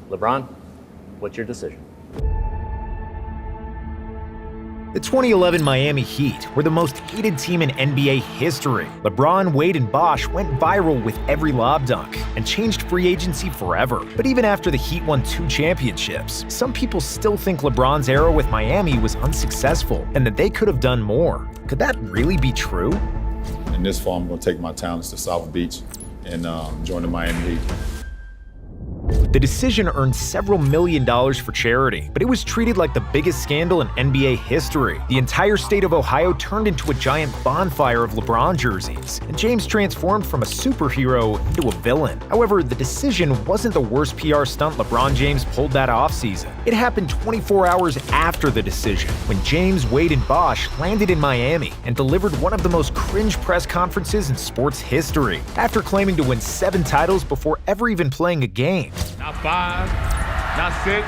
LeBron, what's your decision? The 2011 Miami Heat were the most hated team in NBA history. LeBron, Wade, and Bosh went viral with every lob dunk and changed free agency forever. But even after the Heat won 2 championships, some people still think LeBron's era with Miami was unsuccessful and that they could have done more. Could that really be true? In this fall, I'm going to take my talents to South Beach and join the Miami Heat. The decision earned several $1 million for charity, but it was treated like the biggest scandal in NBA history. The entire state of Ohio turned into a giant bonfire of LeBron jerseys, and James transformed from a superhero into a villain. However, the decision wasn't the worst PR stunt LeBron James pulled that offseason. It happened 24 hours after the decision, when James, Wade, and Bosh landed in Miami and delivered one of the most cringe press conferences in sports history, after claiming to win 7 titles before ever even playing a game. Not 5, not 6,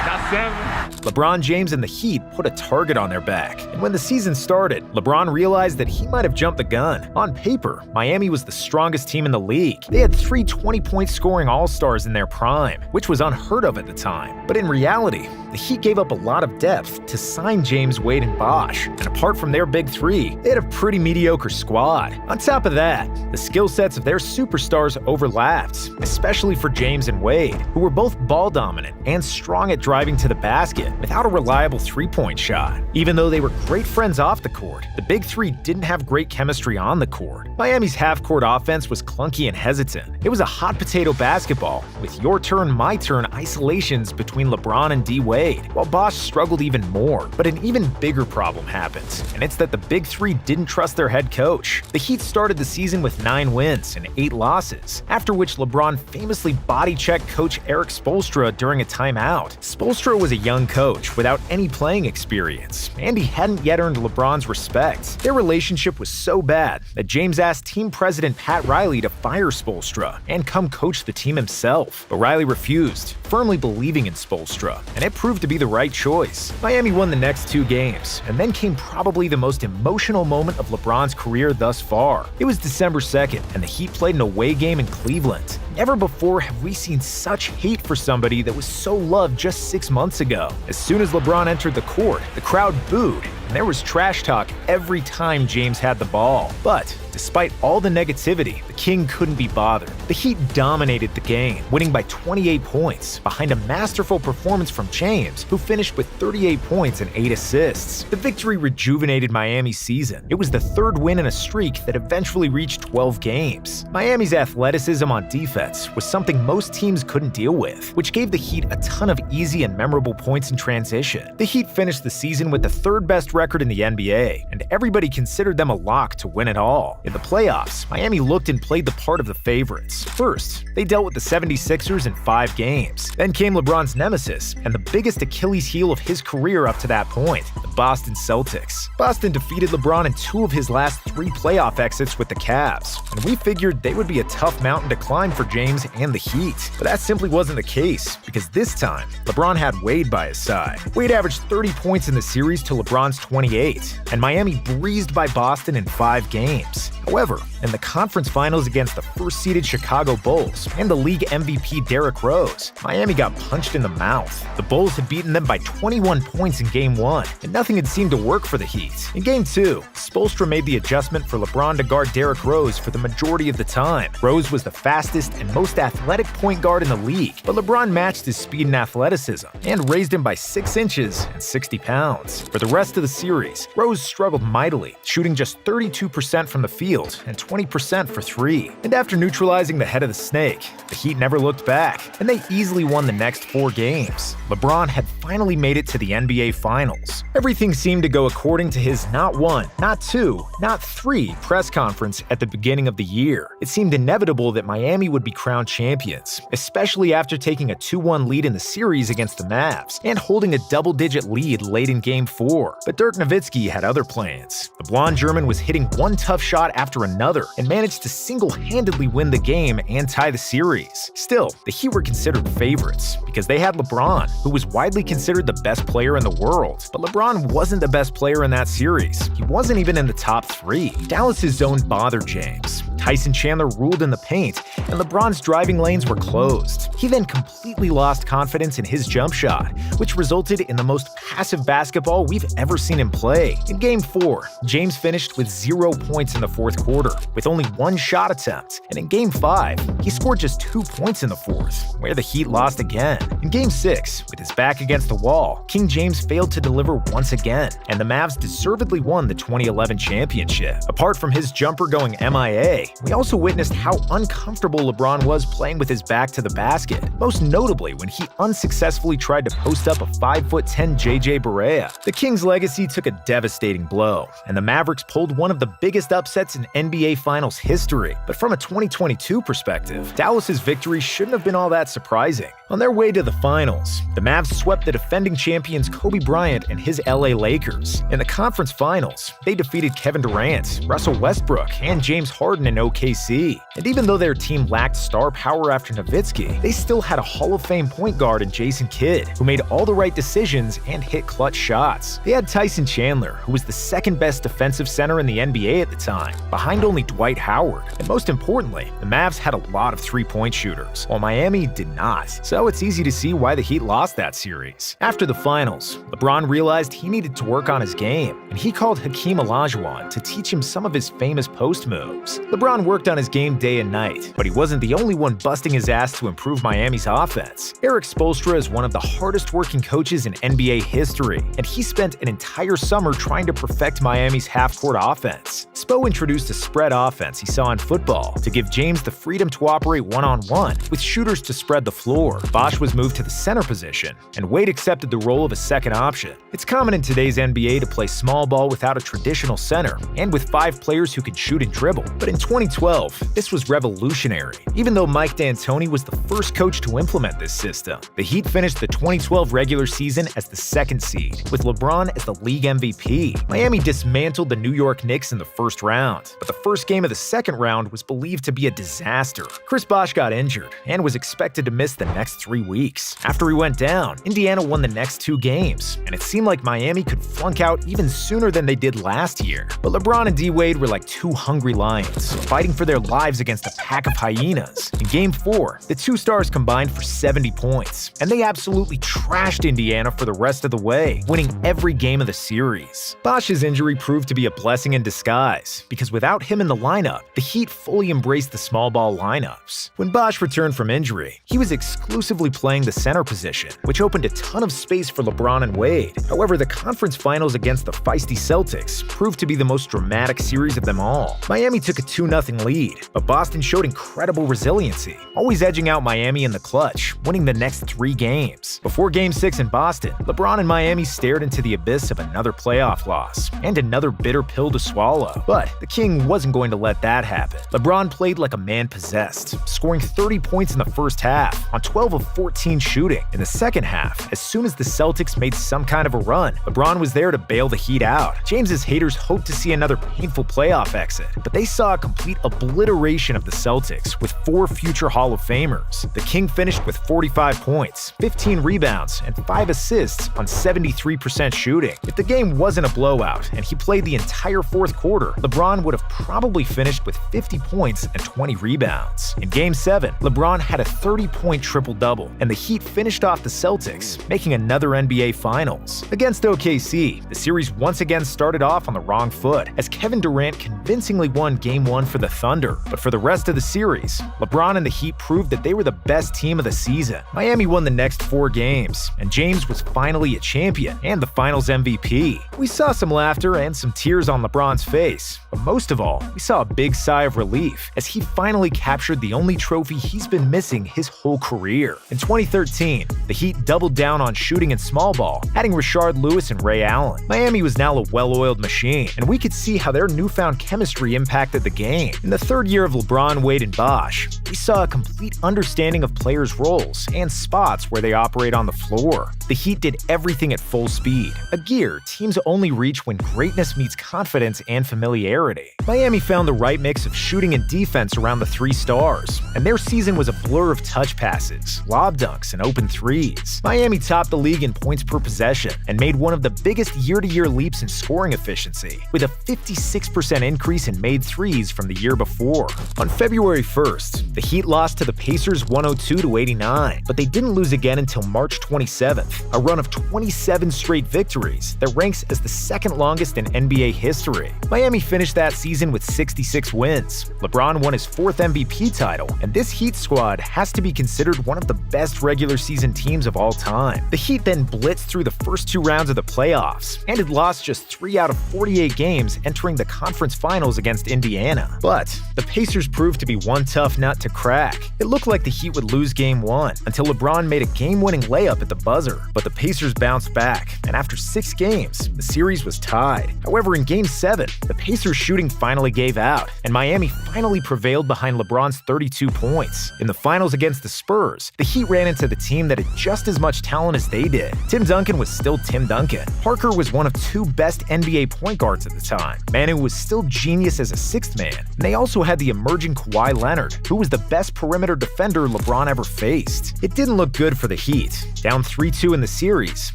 not 7. LeBron James and the Heat put a target on their back, and when the season started, LeBron realized that he might have jumped the gun. On paper, Miami was the strongest team in the league. They had 3 20-point scoring all-stars in their prime, which was unheard of at the time. But in reality, the Heat gave up a lot of depth to sign James, Wade, and Bosh, and apart from their big 3, they had a pretty mediocre squad. On top of that, the skill sets of their superstars overlapped, especially for James and Wade, who were both ball-dominant and strong at driving to the basket without a reliable 3-point shot. Even though they were great friends off the court, the big 3 didn't have great chemistry on the court. Miami's half-court offense was clunky and hesitant. It was a hot potato basketball, with your turn, my turn isolations between LeBron and D. Wade, while Bosh struggled even more. But an even bigger problem happened, and it's that the big 3 didn't trust their head coach. The Heat started the season with 9 wins and 8 losses, after which LeBron famously body-checked coach Erik Spoelstra during a timeout. Spoelstra was a young coach without any playing experience, and he hadn't yet earned LeBron's respect. Their relationship was so bad that James asked team president Pat Riley to fire Spoelstra and come coach the team himself. But Riley refused, firmly believing in Spoelstra, and it proved to be the right choice. Miami won the next 2 games, and then came probably the most emotional moment of LeBron's career thus far. It was December 2nd, and the Heat played an away game in Cleveland. Never before have we seen such hate for somebody that was so loved just 6 months ago. As soon as LeBron entered the court, the crowd booed, and there was trash talk every time James had the ball. But despite all the negativity, the King couldn't be bothered. The Heat dominated the game, winning by 28 points, behind a masterful performance from James, who finished with 38 points and 8 assists. The victory rejuvenated Miami's season. It was the 3rd win in a streak that eventually reached 12 games. Miami's athleticism on defense was something most teams couldn't deal with, which gave the Heat a ton of easy and memorable points in transition. The Heat finished the season with the 3rd best record in the NBA, and everybody considered them a lock to win it all. In the playoffs, Miami looked and played the part of the favorites. First, they dealt with the 76ers in 5 games. Then came LeBron's nemesis, and the biggest Achilles heel of his career up to that point, the Boston Celtics. Boston defeated LeBron in 2 of his last 3 playoff exits with the Cavs, and we figured they would be a tough mountain to climb for James and the Heat. But that simply wasn't the case, because this time, LeBron had Wade by his side. Wade averaged 30 points in the series to LeBron's 28, and Miami breezed by Boston in 5 games. However, in the conference finals against the first-seeded Chicago Bulls and the league MVP Derrick Rose, Miami got punched in the mouth. The Bulls had beaten them by 21 points in Game 1, and nothing had seemed to work for the Heat. In Game 2, Spoelstra made the adjustment for LeBron to guard Derrick Rose for the majority of the time. Rose was the fastest and most athletic point guard in the league, but LeBron matched his speed and athleticism and raised him by 6 inches and 60 pounds. For the rest of the series, Rose struggled mightily, shooting just 32% from the field and 20% for 3. And after neutralizing the head of the snake, the Heat never looked back, and they easily won the next 4 games. LeBron had finally made it to the NBA Finals. Everything seemed to go according to his not 1, not 2, not 3 press conference at the beginning of the year. It seemed inevitable that Miami would be crowned champions, especially after taking a 2-1 lead in the series against the Mavs and holding a double-digit lead late in Game 4. But Dirk Nowitzki had other plans. The blonde German was hitting one tough shot after another and managed to single-handedly win the game and tie the series. Still, the Heat were considered favorites because they had LeBron, who was widely considered the best player in the world. But LeBron wasn't the best player in that series. He wasn't even in the top 3. Dallas's zone bothered James. Tyson Chandler ruled in the paint, and LeBron's driving lanes were closed. He then completely lost confidence in his jump shot, which resulted in the most passive basketball we've ever seen him play. In Game 4, James finished with 0 points in the fourth quarter, with only 1 shot attempt, and in Game 5, he scored just 2 points in the fourth, where the Heat lost again. In Game 6, with his back against the wall, King James failed to deliver once again, and the Mavs deservedly won the 2011 championship. Apart from his jumper going MIA, we also witnessed how uncomfortable LeBron was playing with his back to the basket, most notably when he unsuccessfully tried to post up a 5'10" JJ Barea. The Kings' legacy took a devastating blow, and the Mavericks pulled one of the biggest upsets in NBA Finals history. But from a 2022 perspective, Dallas's victory shouldn't have been all that surprising. On their way to the finals, the Mavs swept the defending champions Kobe Bryant and his LA Lakers. In the conference finals, they defeated Kevin Durant, Russell Westbrook, and James Harden in OKC. And even though their team lacked star power after Nowitzki, they still had a Hall of Fame point guard in Jason Kidd, who made all the right decisions and hit clutch shots. They had Tyson Chandler, who was the second best defensive center in the NBA at the time, behind only Dwight Howard. And most importantly, the Mavs had a lot of three-point shooters, while Miami did not. So it's easy to see why the Heat lost that series. After the finals, LeBron realized he needed to work on his game, and he called Hakeem Olajuwon to teach him some of his famous post moves. LeBron worked on his game day and night, but he wasn't the only one busting his ass to improve Miami's offense. Eric Spoelstra is one of the hardest working coaches in NBA history, and he spent an entire summer trying to perfect Miami's half-court offense. Spo introduced a spread offense he saw in football to give James the freedom to operate one-on-one, with shooters to spread the floor. Bosh was moved to the center position, and Wade accepted the role of a second option. It's common in today's NBA to play small ball without a traditional center, and with 5 players who can shoot and dribble. But in 2012, this was revolutionary. Even though Mike D'Antoni was the first coach to implement this system, the Heat finished the 2012 regular season as the 2nd seed, with LeBron as the league MVP. Miami dismantled the New York Knicks in the first round, but the first game of the second round was believed to be a disaster. Chris Bosh got injured and was expected to miss the next 3 weeks. After he went down, Indiana won the next 2 games, and it seemed like Miami could flunk out even sooner than they did last year. But LeBron and D-Wade were like 2 hungry lions, fighting for their lives against a pack of hyenas. In Game 4, the 2 stars combined for 70 points, and they absolutely trashed Indiana for the rest of the way, winning every game of the series. Bosh's injury proved to be a blessing in disguise, because without him in the lineup, the Heat fully embraced the small ball lineups. When Bosh returned from injury, he was exclusively playing the center position, which opened a ton of space for LeBron and Wade. However, the conference finals against the feisty Celtics proved to be the most dramatic series of them all. Miami took a 2-0 lead, but Boston showed incredible resiliency, always edging out Miami in the clutch, winning the next 3 games. Before Game 6 in Boston, LeBron and Miami stared into the abyss of another playoff loss, and another bitter pill to swallow. But the King wasn't going to let that happen. LeBron played like a man possessed, scoring 30 points in the first half on 12 of 14 shooting. In the second half, as soon as the Celtics made some kind of a run, LeBron was there to bail the Heat out. James's haters hoped to see another painful playoff exit, but they saw a complete obliteration of the Celtics with 4 future Hall of Famers. The King finished with 45 points, 15 rebounds, and 5 assists on 73% shooting. If the game wasn't a blowout and he played the entire fourth quarter, LeBron would have probably finished with 50 points and 20 rebounds. In Game 7, LeBron had a 30-point triple-double, and the Heat finished off the Celtics, making another NBA Finals. Against OKC, the series once again started off on the wrong foot, as Kevin Durant convincingly won Game 1 for the Thunder. But for the rest of the series, LeBron and the Heat proved that they were the best team of the season. Miami won the next 4 games, and James was finally a champion and the Finals MVP. We saw some laughter and some tears on LeBron's face, but most of all, we saw a big sigh of relief as he finally captured the only trophy he's been missing his whole career. In 2013, the Heat doubled down on shooting and small ball, adding Rashard Lewis and Ray Allen. Miami was now a well-oiled machine, and we could see how their newfound chemistry impacted the game. In the third year of LeBron, Wade, and Bosh, we saw a complete understanding of players' roles and spots where they operate on the floor. The Heat did everything at full speed, a gear teams only reach when greatness meets confidence and familiarity. Miami found the right mix of shooting and defense around the 3 stars, and their season was a blur of touch passes, lob dunks, and open threes. Miami topped the league in points per possession and made one of the biggest year-to-year leaps in scoring efficiency, with a 56% increase in made threes from the year before. On February 1st, the Heat lost to the Pacers 102-89, but they didn't lose again until March 27th, a run of 27 straight victories that ranks as the second longest in NBA history. Miami finished that season with 66 wins. LeBron won his 4th MVP title, and this Heat squad has to be considered one of the best regular season teams of all time. The Heat then blitzed through the first 2 rounds of the playoffs and had lost just 3 out of 48 games entering the conference finals against Indiana. But the Pacers proved to be one tough nut to crack. It looked like the Heat would lose Game 1 until LeBron made a game-winning layup at the buzzer, but the Pacers bounced back, and after 6 games, the series was tied. However, in Game 7, the Pacers' shooting finally gave out, and Miami finally prevailed behind LeBron's 32 points. In the finals against the Spurs, the Heat ran into the team that had just as much talent as they did. Tim Duncan was still Tim Duncan. Parker was one of 2 best NBA point guards at the time. Manu was still genius as a 6th man, and they also had the emerging Kawhi Leonard, who was the best perimeter defender LeBron ever faced. It didn't look good for the Heat. Down 3-2 in the series,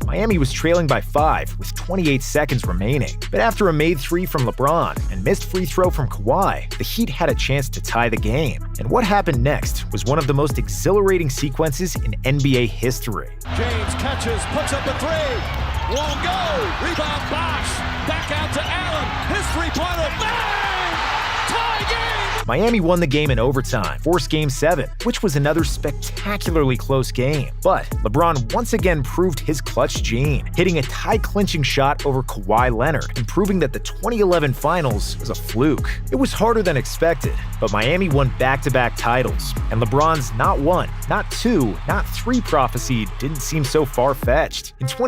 Miami was trailing by 5 with 28 seconds remaining. But after a made 3 from LeBron and missed free throw from Kawhi, the Heat had a chance to tie the game. And what happened next was one of the most exhilarating sequences in NBA history. James catches, puts up a 3, won't go, rebound Bosh, back out to Allen, his 3-pointer, bang! Tie game! Miami won the game in overtime, forced Game 7, which was another spectacularly close game. But LeBron once again proved his clutch gene, hitting a tie-clinching shot over Kawhi Leonard and proving that the 2011 Finals was a fluke. It was harder than expected, but Miami won back-to-back titles, and LeBron's not 1, not 2, not 3 prophecy didn't seem so far-fetched. In